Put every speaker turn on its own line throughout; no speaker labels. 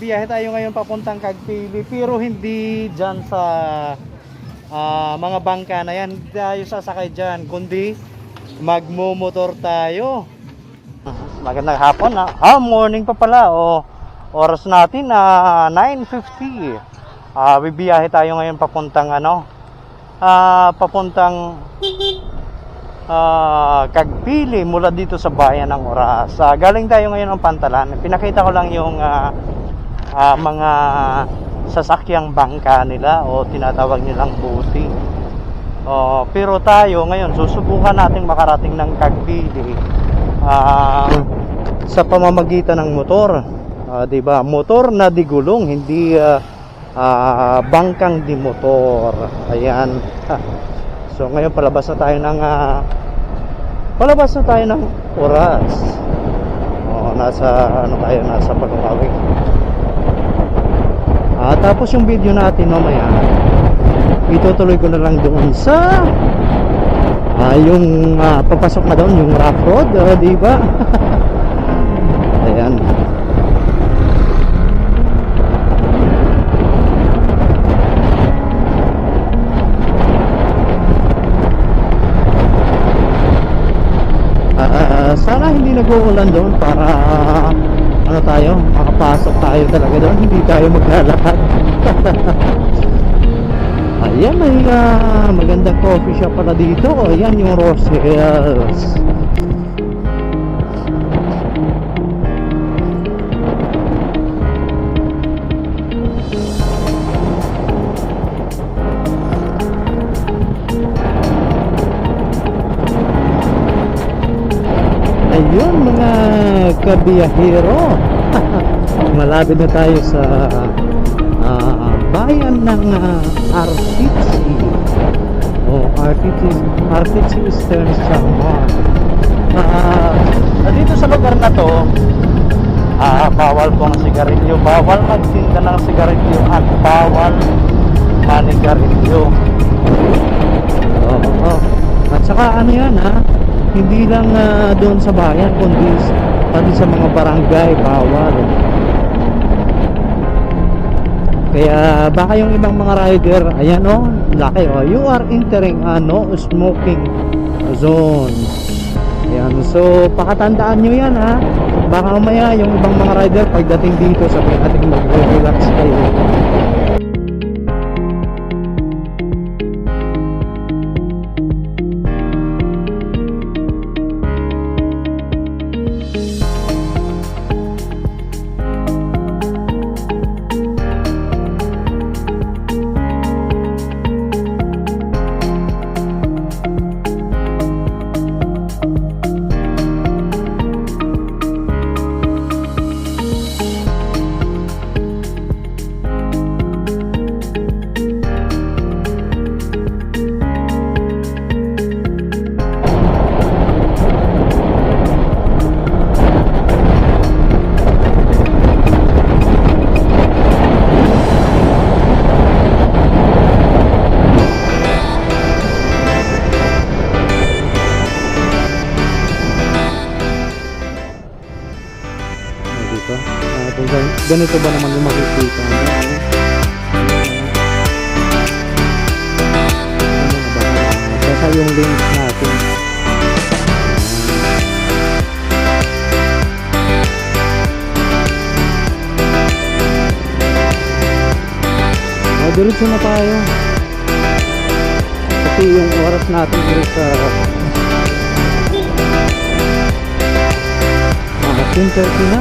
biyahe tayo ngayon papuntang Cagpili, pero hindi dyan sa mga bangka na yan. Hindi tayo sasakay dyan, kundi magmumotor tayo. Magandang hapon na. Morning pa pala. Oras natin 9:50. Bibiyahe tayo ngayon papuntang papuntang Cagpili mula dito sa bayan ng Oras. Galing tayo ngayon ng Pantalan. Pinakita ko lang yung mga sasakyang bangka nila o tinatawag nilang buti. Pero tayo ngayon susubukan nating makarating ng Cagpili sa pamamagitan ng motor. 'Di ba? Motor na di gulong, hindi bangkang di motor. Ayan. So ngayon palabas na tayo ng Oras. Nasa nasa Pagkawi. Tapos yung video natin mamaya itutuloy ko na lang doon sa yung papasok na doon yung rough road, di ba? Ayan. Sana hindi nag-uulan doon para makapasok tayo talaga doon, hindi tayo maglalakad. Ayan, may magandang coffee shop pala dito. Ayan yung Rosales. Ayun mga kabiyahero. Malapit na tayo sa bayan ng Artitsi o Artitsi Eastern Samar. Dito sa lugar na to bawal pong sigarilyo, bawal magtinda ng sigarilyo at bawal manigarilyo. At saka yan hindi lang doon sa bayan kundi pati sa mga barangay bawal. Kaya baka yung ibang mga rider, ayan laki you are entering no smoking zone. Ayan, so pakatandaan nyo yan baka mamaya yung ibang mga rider pagdating dito sabihin natin mag-relax kayo. Ganito ba naman yung makikita basta yung links natin. Diretso na tayo kasi yung oras natin is 10:30 na.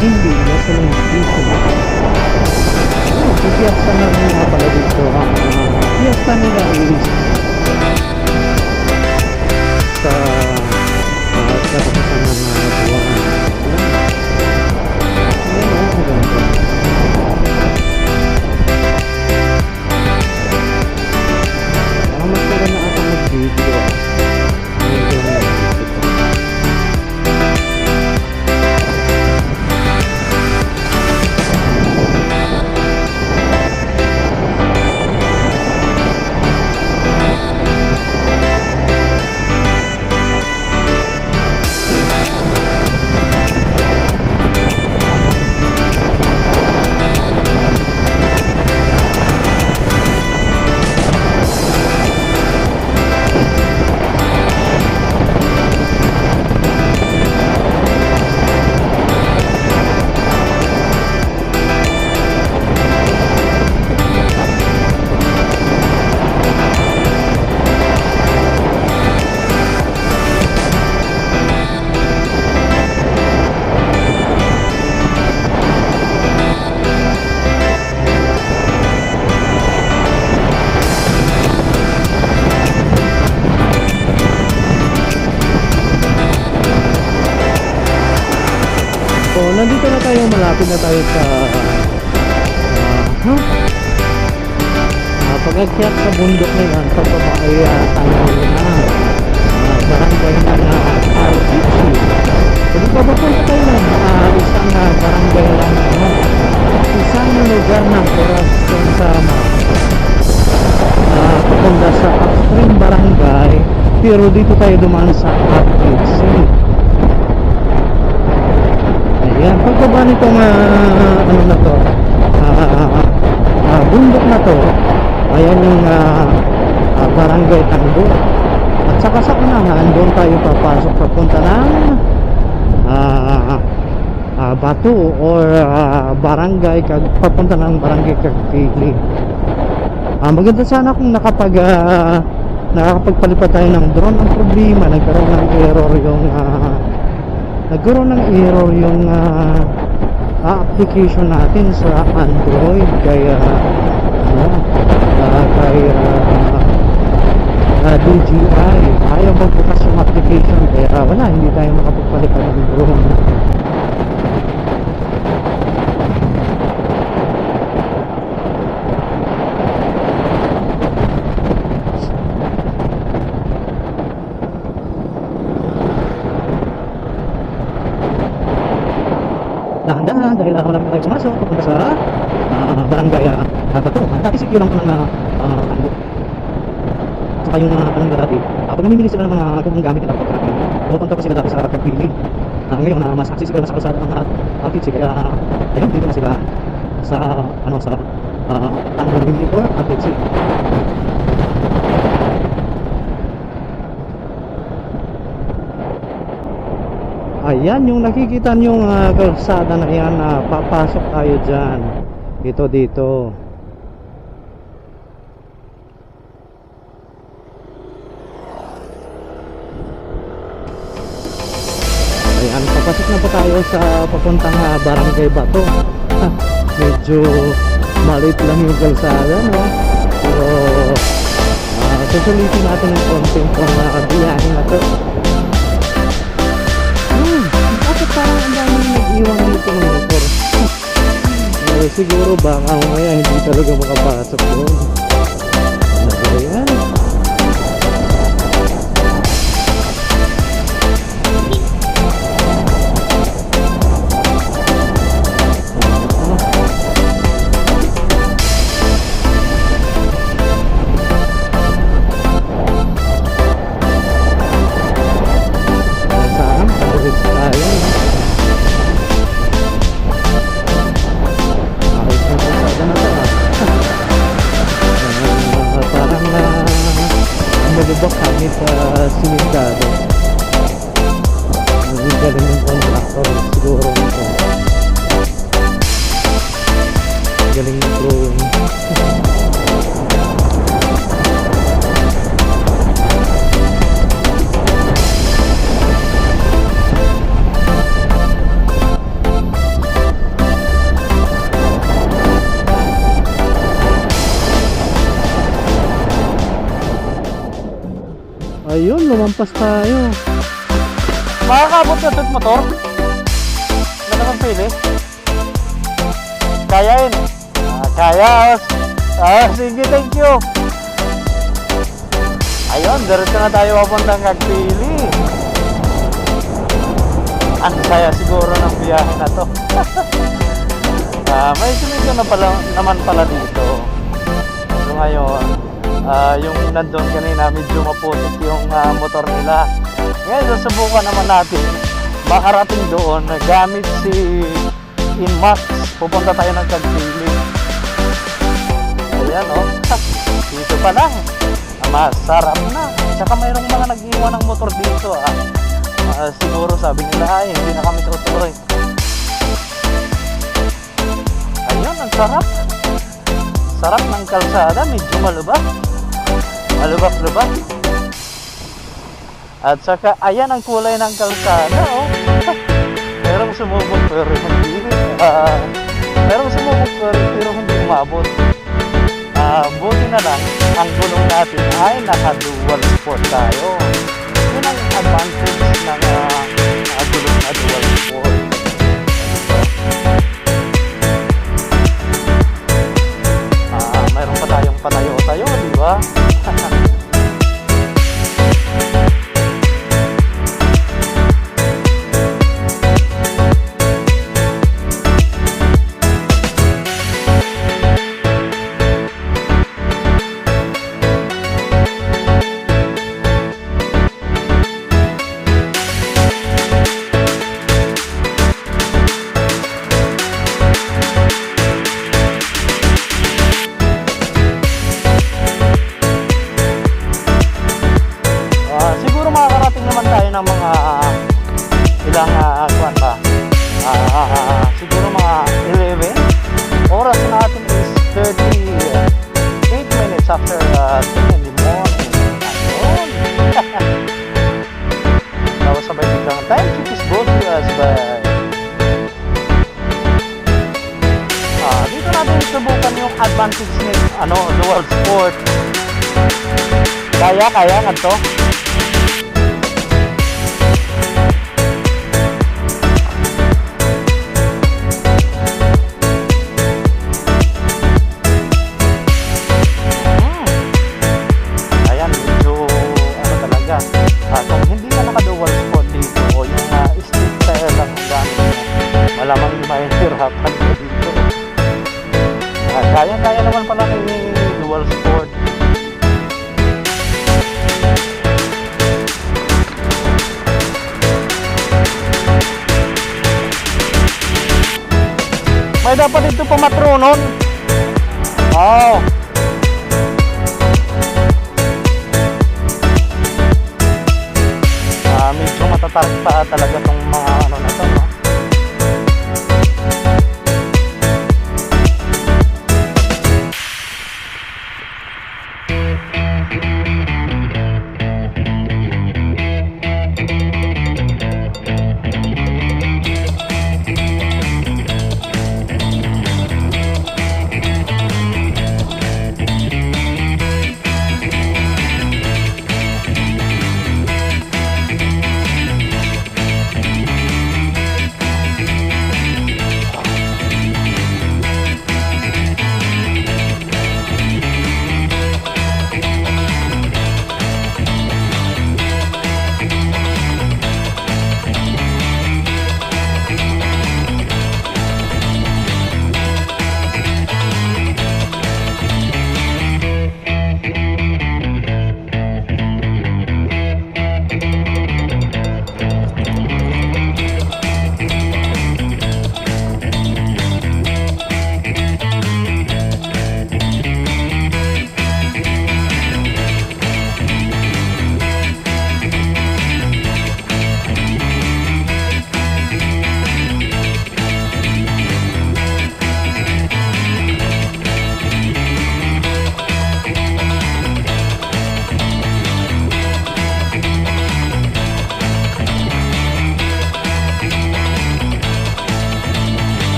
Hindi na sila dito. Fiesta na rin nga pala dito. Fiesta nila is sa katapusan ng buwan. Ayan maganda. nandito na tayo, malapit na tayo sa pag-akyat sa bundok na yan. Pagbaba ay tayo na barangay na RPC. Pag ipapapunta tayo ng isang barangay lang, isang lugar ng Corazon Sama, papunta sa upstream barangay, pero dito tayo dumaan sa RPC. Ayan, pagbaba nitong ano na to, bundok na to, ayan yung barangay Tando. At saka sa unahan, doon tayo papasok papunta ng Bato or barangay, papunta ng barangay Kagpili. Maganda sana kung nakakapagpalipad tayo ng drone. Ang problema, nagkaroon ng error yung application natin sa Android, kaya DJI ayaw magbukas yung application, kaya wala, hindi tayo makapagpalipad ng drone. Dahan-dahan dahil wala tayo sumasok papunta sa barangay Bato. Dati secure lang po ng ano, saka yung kanila dati, pag namimili sila ng mga kung gamit nila pagkakin, pupunta pa sila dati sa Kagpili. Ngayon mas access sila sa kalsada ng RPC, kaya ayun, dito na sila sa ano, sa namimili or RPC. Ayan yung nakikita nyong kalsada na yan, papasok tayo dyan. Dito. Ayan, papasok na pa tayo sa papuntang barangay Bato. Medyo maliit lang yung kalsada, no? Pero susulitin natin yung konti kung biyahe na to. Bakit parang ang daming nag-iwan dito ng motor? Siguro baka mamaya hindi talaga makapasok doon. Ayan. Malubak kami sa simentado. Galing ng contractor siguro nito. Galing ng drawing. Ayun, lumampas tayo.
Makakabot na ito motor? Wala naman pili. Kayain. Kaya. Sige, thank you. Ayun, diretso na tayo papuntang Kagpili. Ang saya siguro ng biyahe na to. May sumito na naman pala dito. So ngayon, yung nandun kanina medyo maputik yung motor nila. Ngayon susubukan naman natin makarating doon gamit si Inmax. Pupunta tayo ng Kagpili. Ayan dito pa lang masarap na. Tsaka mayroong mga nag-iwan ng motor dito siguro sabi nila hindi na kami tutuloy. Ayun, ang sarap. Sarap ng kalsada, medyo malubak. Malubak-lubak. At saka, ayan ang kulay ng kalsada, Merong sumubok pero hindi. Merong sumubok pero hindi umabot. Buti na lang, ang gulong natin ay naka-dual sport tayo. Yun ang advantage ng gulong na dual sport. Kaya nga to. Ayan, medyo ano talaga. Kung hindi ka naka-dual spot dito o yung stick style lang ang gamit mo, malamang mahihirapan ka dito. Kaya naman pala ni dual sport. May dapat dito pamatronon. Wow. Medyo matatarik pa talaga tong mga ano na to, no?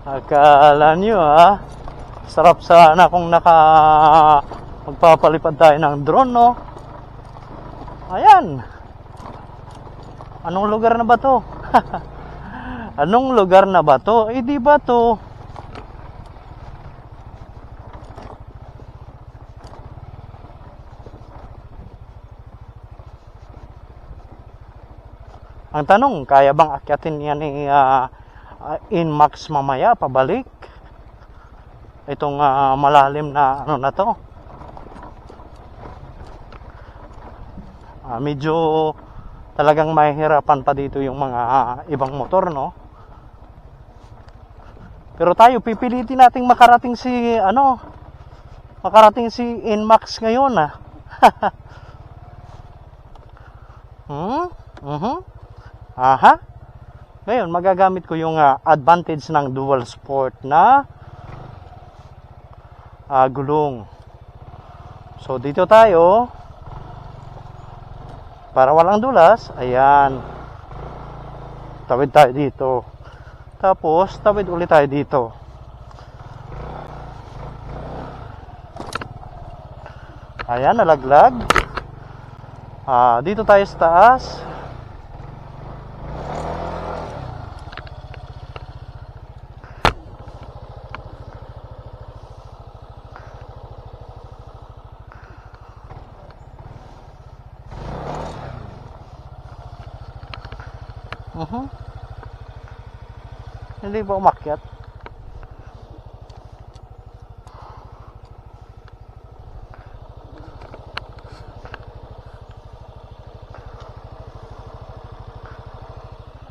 Akala nyo sarap sana kung magpapalipad tayo ng drone, no? Ayan. Anong lugar na ba to? Anong lugar na ba to? Eh di ba to? Ang tanong, kaya bang akyatin yan ni Inmax mamaya pabalik? Itong malalim na ano na to. Medyo talagang mahihirapan pa dito yung mga ibang motor, no? Pero tayo pipilitin nating makarating si Inmax ngayon, Aha. Ngayon magagamit ko yung advantage ng dual sport na gulong. So dito tayo para walang dulas. Ayan. Tawid tayo dito. Tapos tawid ulit tayo dito. Ayan, nalaglag. Dito tayo sa taas. Hindi ba umakyat?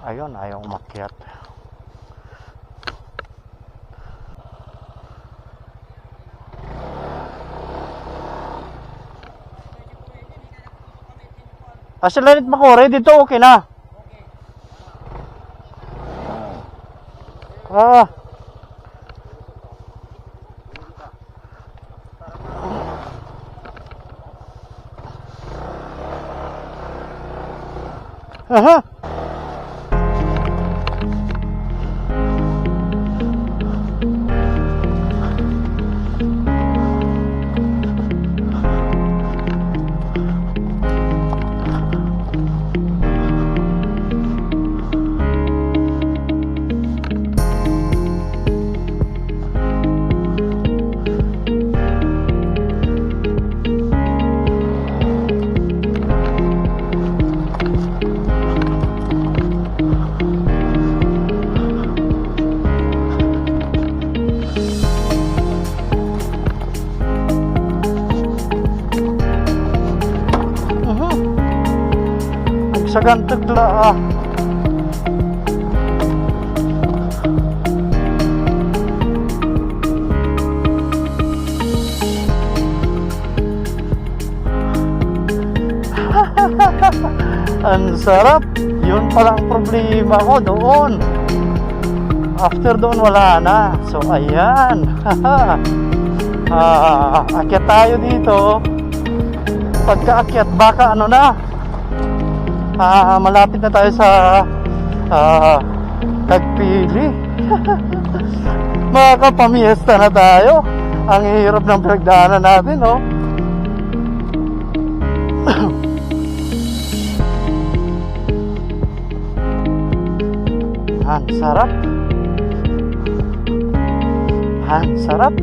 Ayun, ayaw umakyat. Sila rin makore dito, okay na. Ah. Aha. Sa gantagla ah. Ang sarap. Yun pala ang problema ko doon. After doon wala na. So ayan. Akyat tayo dito. Pagka-akyat baka ano na, malapit na tayo sa Tagpili. Makakapamiesta na tayo. Ang hirap ng pinagdaanan natin, no? Ang sarap. Ang sarap.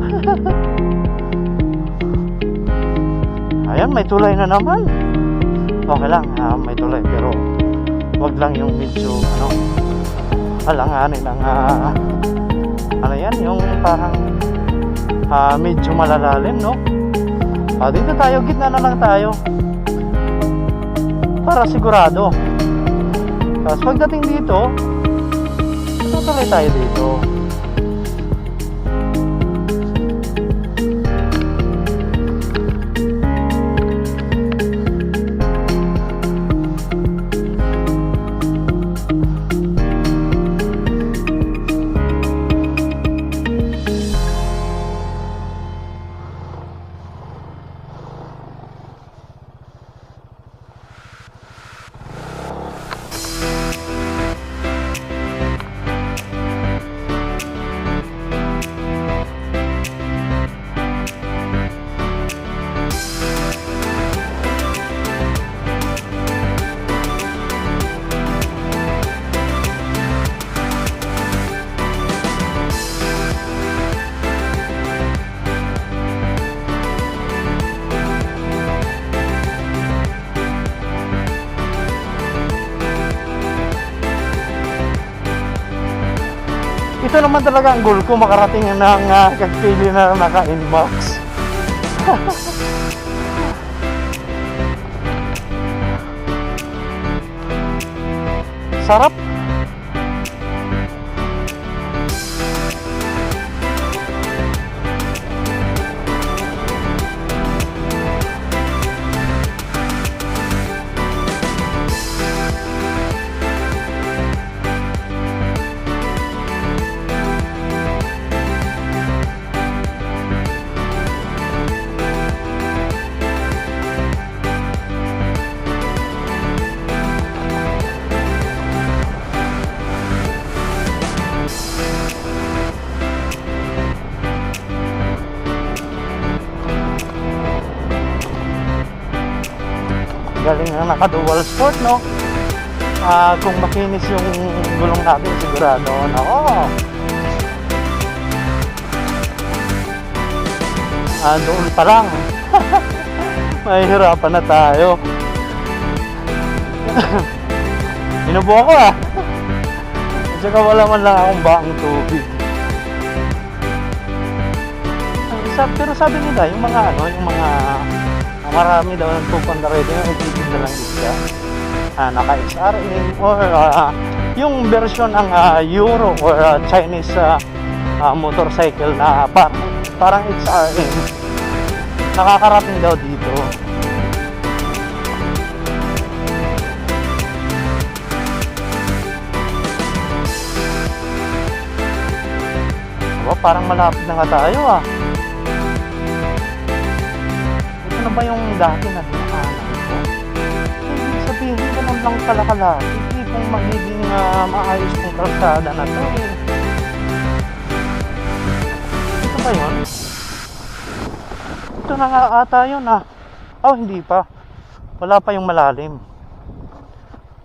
Ayan, may tulay na naman. Okay lang, may tulay, pero wag lang yung medyo alanganin ang ano yan, yung parang medyo malalalim, no? Dito tayo, gitna na lang tayo para sigurado. Tapos pagdating dito, tutuloy tayo dito. Ito naman talaga ang goal ko, makarating ng Tagpili na naka-inbox. Sarap. Galing na naka-dual sport, no? Kung makinis yung gulong natin, sigurado, nako. Doon pa lang. Mahihirapan na tayo. Inubo ako ah. At saka wala man lang akong baang tubig. Pero sabi nila, yung mga marami daw nagpupunta rin yung nagtitinda lang isda. Naka-XRM or yung version ng Euro or Chinese motorcycle na parang XRM. Nakakarating daw dito. parang malapit na nga tayo ah. Ito na ba yung dati na dinaanan ko? Ibig sabihin, ganun lang pala kalaki. Hindi kung magiging maayos kong kalsada na to eh. Ito ba yun? Ito na nga ata yun ah. Oh, hindi pa. Wala pa yung malalim.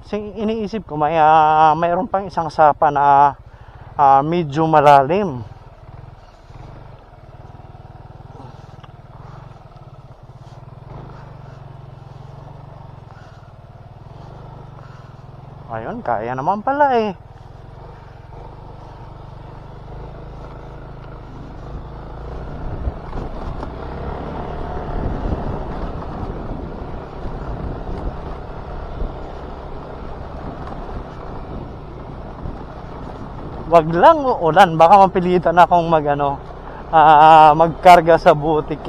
Kasi iniisip ko mayroon pang isang sapa na medyo malalim. Ayun, kaya naman pala eh. Wag lang uulan, baka mapilitan akong magkarga sa butik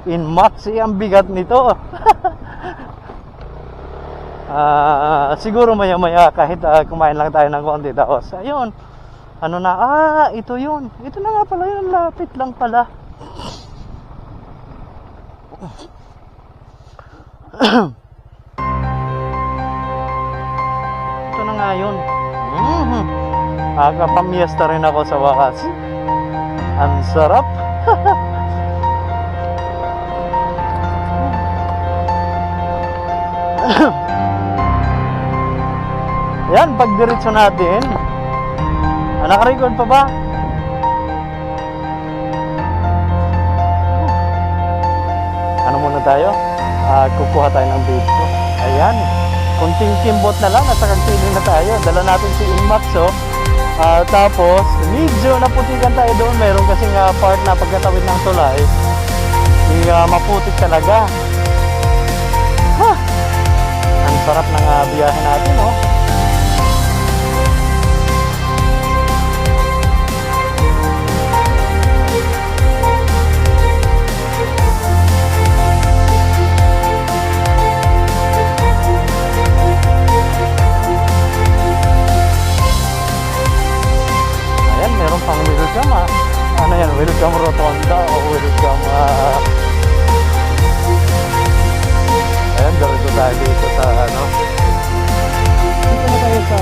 Inmax. Ang bigat nito. Siguro maya kahit kumain lang tayo ng konti tapos ayun, ito yun, ito na nga pala yun, lapit lang pala. Ito na nga yun. Kapamiesta rin ako sa wakas. Ang sarap. Yan, pag diretso natin. Naka-record pa ba? Ano muna tayo? Kukuha tayo ng video. Ayan. Kunting kimbot na lang, nasa kagpiling na tayo. Dala natin si Inmax, oh. Tapos, medyo naputikan tayo doon. Meron kasing part na pagkatawid ng tulay. Maputik talaga. Ang sarap ng biyahe natin, oh. Meron pang welcome ano yan, welcome rotonda o welcome ayan, dito tayo dito sa dito na tayo sa